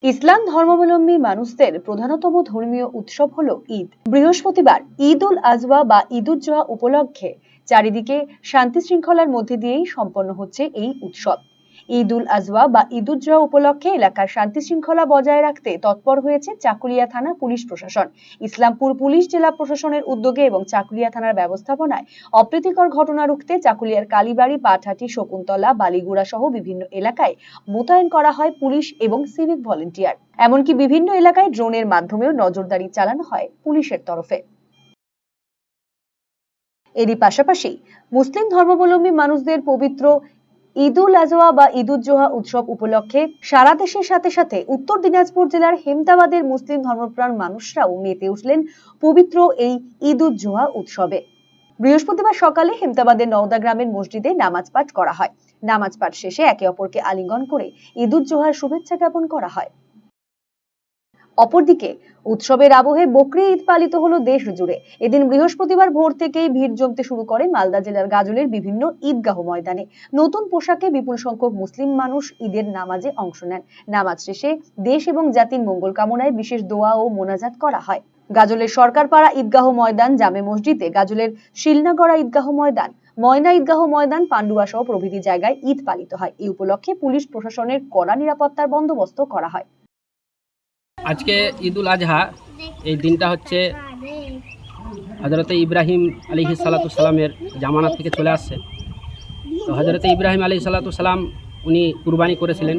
ইসলাম ধর্মাবলম্বী মানুষদের প্রধানতম ধর্মীয় উৎসব হলো ঈদ। বৃহস্পতিবার ঈদ উল আজহা বা ঈদুজ্জোহা উপলক্ষে চারিদিকে শান্তি শৃঙ্খলার মধ্যে দিয়েই সম্পন্ন হচ্ছে এই উৎসব। ঈদ উল আজহা বা ঈদুজ্জোহা উপলক্ষে এলাকার শান্তি শৃঙ্খলা বজায় রাখতে তৎপর হয়েছে চাকুলিয়া থানা পুলিশ প্রশাসন। ইসলামপুর পুলিশ জেলা প্রশাসনের উদ্যোগে এবং চাকুলিয়া থানার ব্যবস্থাপনায় অপ্রীতিকর ঘটনা রুখতে চাকুলিয়ার কালীবাড়ি, পাটহাটি, শকুন্তলা, বালিগুড়া সহ বিভিন্ন এলাকায় মোতায়েন করা হয় পুলিশ এবং সিভিক ভলেন্টিয়ার। এমনকি বিভিন্ন এলাকায় ড্রোনের মাধ্যমেও নজরদারি চালানো হয় পুলিশের তরফে। এরই পাশাপাশি মুসলিম ধর্মাবলম্বী মানুষদের পবিত্র ঈদ উল আজহা বা ঈদুজ্জোহা উৎসব উপলক্ষে সারা দেশের সাথে সাথে উত্তর দিনাজপুর জেলার হেমতাবাদের মুসলিম ধর্মপ্রাণ মানুষরাও মেতে উঠলেন পবিত্র এই ঈদুজ্জোহা উৎসবে। বৃহস্পতিবার সকালে হেমতাবাদের নওদা গ্রামের মসজিদে নামাজ পাঠ করা হয়। নামাজ পাঠ শেষে একে অপরকে আলিঙ্গন করে ঈদুজ্জোহার শুভেচ্ছা জ্ঞাপন করা হয়। অপরদিকে উৎসবের আবহে বকরি ঈদ পালিত হলো দেশ জুড়ে। এদিন বৃহস্পতিবার ভোর থেকেই ভিড় জমতে শুরু করে মালদা জেলার গাজলের বিভিন্ন ঈদগাহ ময়দানে। নতুন পোশাকে বিপুল সংখ্যক মুসলিম মানুষ ঈদের নামাজে অংশ নেন। নামাজ শেষে দেশ এবং জাতির মঙ্গল কামনায় বিশেষ দোয়া ও মোনাজাত করা হয়। গাজলের সরকারপাড়া ঈদগাহ ময়দান, জামে মসজিদে, গাজলের শিলনাগড়া ঈদগাহ ময়দান, ময়না ঈদগাহ ময়দান, পান্ডুয়া সহ প্রভৃতি জায়গায় ঈদ পালিত হয়। এই উপলক্ষে পুলিশ প্রশাসনের কড়া নিরাপত্তার বন্দোবস্ত করা হয়। আজকে ঈদ উল আজহা, এই দিনটা হচ্ছে হযরতে ইব্রাহিম আলাইহিসসালামের জামানাত থেকে চলে আসছে। তো হযরতে ইব্রাহিম আলাইহিসসালাম উনি কুরবানি করেছিলেন।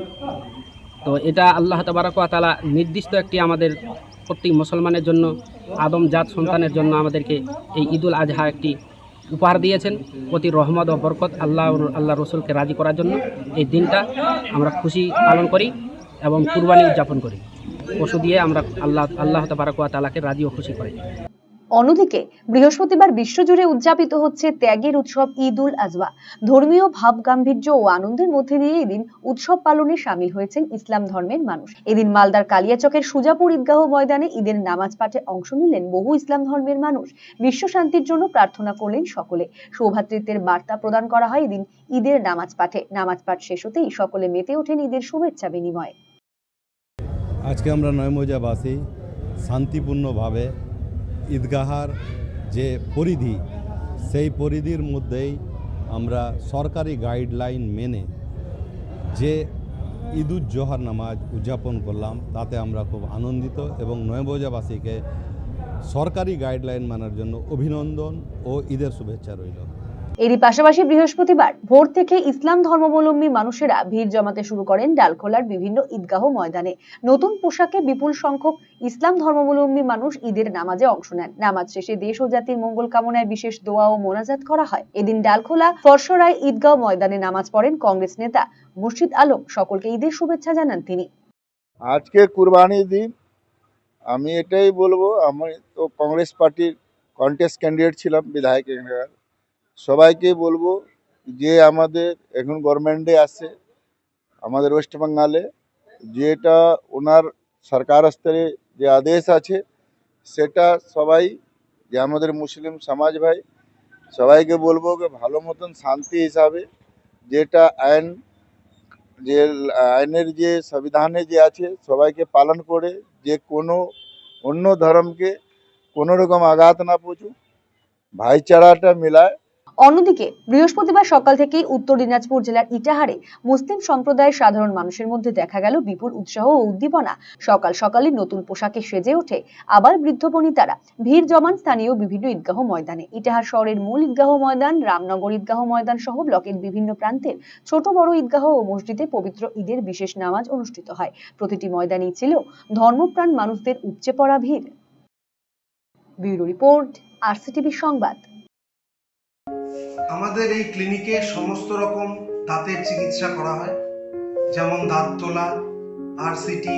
তো এটা আল্লাহ তাবারক ওয়া তাআলা নির্দিষ্ট একটি আমাদের প্রত্যেক মুসলমানের জন্য, আদম জাত সন্তানের জন্য আমাদেরকে এই ঈদ উল আজহা একটি উপহার দিয়েছেন। প্রতি রহমত ও বরকত আল্লাহ রসুলকে রাজি করার জন্য এই দিনটা আমরা খুশি পালন করি এবং কুরবানি উদযাপন করি। পশু দিয়ে আমরা আল্লাহ তাবারক ওয়া তাআলাকে রাজি ও খুশি করি। অন্যদিকে বৃহস্পতিবার বিশ্বজুড়ে উদযাপিত হচ্ছে ত্যাগের উৎসব ঈদ উল আজহা। ধর্মীয় ভাব গাম্ভীর্য ও আনন্দের মধ্যে দিয়ে এদিন উৎসব পালনে সামিল হয়েছেন ইসলাম ধর্মের মানুষ। এদিন মালদার কালিয়াচকের সুজাপুর ঈদগাহ ময়দানে ঈদের নামাজ পাঠে অংশ নিলেন বহু ইসলাম ধর্মের মানুষ। বিশ্ব শান্তির জন্য প্রার্থনা করলেন সকলে। সৌভ্রাতৃত্বের বার্তা প্রদান করা হয় এদিন ঈদের নামাজ পাঠে। নামাজ পাঠ শেষ হতেই সকলে মেতে ওঠেন ঈদের শুভেচ্ছা বিনিময়ে। আজকে আমরা নয়মৌজাবাসী শান্তিপূর্ণভাবে ঈদগাহার যে পরিধি, সেই পরিধির মধ্যেই আমরা সরকারি গাইডলাইন মেনে যে ঈদুজ্জোহার নামাজ উদযাপন করলাম, তাতে আমরা খুব আনন্দিত এবং নয়মৌজাবাসীকে সরকারি গাইডলাইন মানার জন্য অভিনন্দন ও ঈদের শুভেচ্ছা রইল। এরই পাশাপাশি বৃহস্পতিবার ভোর থেকে ইসলাম ধর্মাবলম্বী মানুষেরা ভিড় জমাতে শুরু করেন ডালখোলার বিভিন্ন ঈদগাহ ময়দানে। নতুন পোশাকে বিপুল সংখ্যক ইসলাম ধর্মাবলম্বী মানুষ ঈদের নামাজে অংশ নেন। নামাজ শেষে দেশ ও জাতির মঙ্গল কামনায় বিশেষ দোয়া ও মোনাজাত করা হয়। এদিন ডালখোলা ফরসরায় ঈদগাহ ময়দানে নামাজ পড়েন কংগ্রেস নেতা মুর্শিদ আলম। সকলকে ঈদের শুভেচ্ছা জানান তিনি। আজকে কুরবানির দিন, আমি এটাই বলবো, আমি তো কংগ্রেস পার্টির কন্টেস্ট ক্যান্ডিডেট ছিলাম, বিধায়ক এখানকার। সবাইকে বলবো যে আমাদের এখন গভর্নমেন্টে আছে আমাদের ওয়েস্ট বেঙ্গলে, যেটা ওনার সরকার স্তরে যে আদেশ আছে সেটা সবাই, যে আমাদের মুসলিম সমাজ ভাই সবাইকে বলবো যে ভালো মতন শান্তি হিসাবে যেটা আইনের যে সংবিধানে যে আছে সবাইকে পালন করে, যে কোনো অন্য ধর্মকে কোনো রকম আঘাত না পৌঁছুক, ভাইচারাটা মিলায়। অন্যদিকে বৃহস্পতিবার সকাল থেকেই উত্তর দিনাজপুর জেলার ইটাহারে মুসলিম সম্প্রদায়ের সাধারণ মানুষের মধ্যে দেখা গেল বিপুল উৎসাহ ও উদ্দীপনা। সকাল সকালই নতুন পোশাকে সেজে ওঠে আবার বৃদ্ধ বনিতারা। ভিড় জমান স্থানীয় বিভিন্ন ঈদগাহ ময়দানে। ইটাহার শহরের মূল ঈদগাহ ময়দান, রামনগর ঈদগাহ ময়দান সহ ব্লকের বিভিন্ন প্রান্তের ছোট বড় ঈদগাহ ও মসজিদে পবিত্র ঈদের বিশেষ নামাজ অনুষ্ঠিত হয়। প্রতিটি ময়দানেই ছিল ধর্মপ্রাণ মানুষদের উপচে পড়া ভিড়। ব্যুরো রিপোর্ট, আরসিটিভি সংবাদ। আমাদের এই ক্লিনিকে সমস্ত রকম দাঁতের চিকিৎসা করা হয়, যেমন দাঁত তোলা, আরসিটি,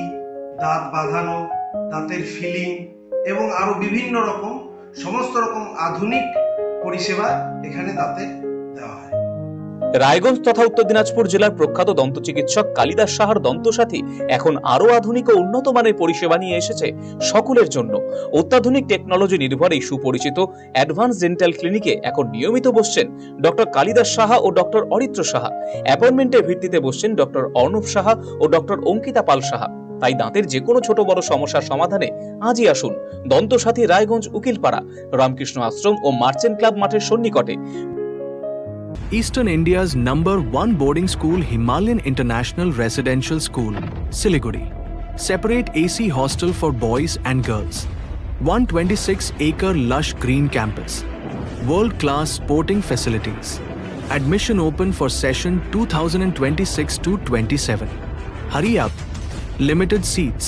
দাঁত বাঁধানো, দাঁতের ফিলিং এবং আরো বিভিন্ন রকম সমস্ত রকম আধুনিক পরিষেবা এখানে দাঁতের দেওয়া হয়। রায়গঞ্জ তথা উত্তর দিনাজপুর জেলার প্রখ্যাত দন্ত চিকিৎসক কালিদাস সাহার দন্তসাথী এখন আরো আধুনিক ও উন্নত মানের পরিষেবা নিয়ে এসেছে সকলের জন্য। অত্যাধুনিক টেকনোলজি নির্ভর এই সুপরিচিত অ্যাডভান্স ডেন্টাল ক্লিনিকে এখন নিয়মিত বসছেন ডক্টর কালিদাস সাহা ও ডক্টর অরিত্র সাহা। অ্যাপয়েন্টমেন্টের ভিত্তিতে বসছেন ডক্টর অর্ণব সাহা ও ডক্টর অঙ্কিতা পাল সাহা। তাই দাঁতের যে কোনো ছোট বড় সমস্যার সমাধানে আজই আসুন দন্তসাথী রায়গঞ্জ উকিলপাড়া রামকৃষ্ণ আশ্রম ও মার্চেন্ট ক্লাব মাঠের সন্নিকটে। Eastern India's #1 boarding school, Himalayan International Residential School, Siliguri. Separate AC hostel for boys and girls. 126-acre lush green campus. World-class sporting facilities. Admission open for session 2026 to 27. Hurry up. Limited seats.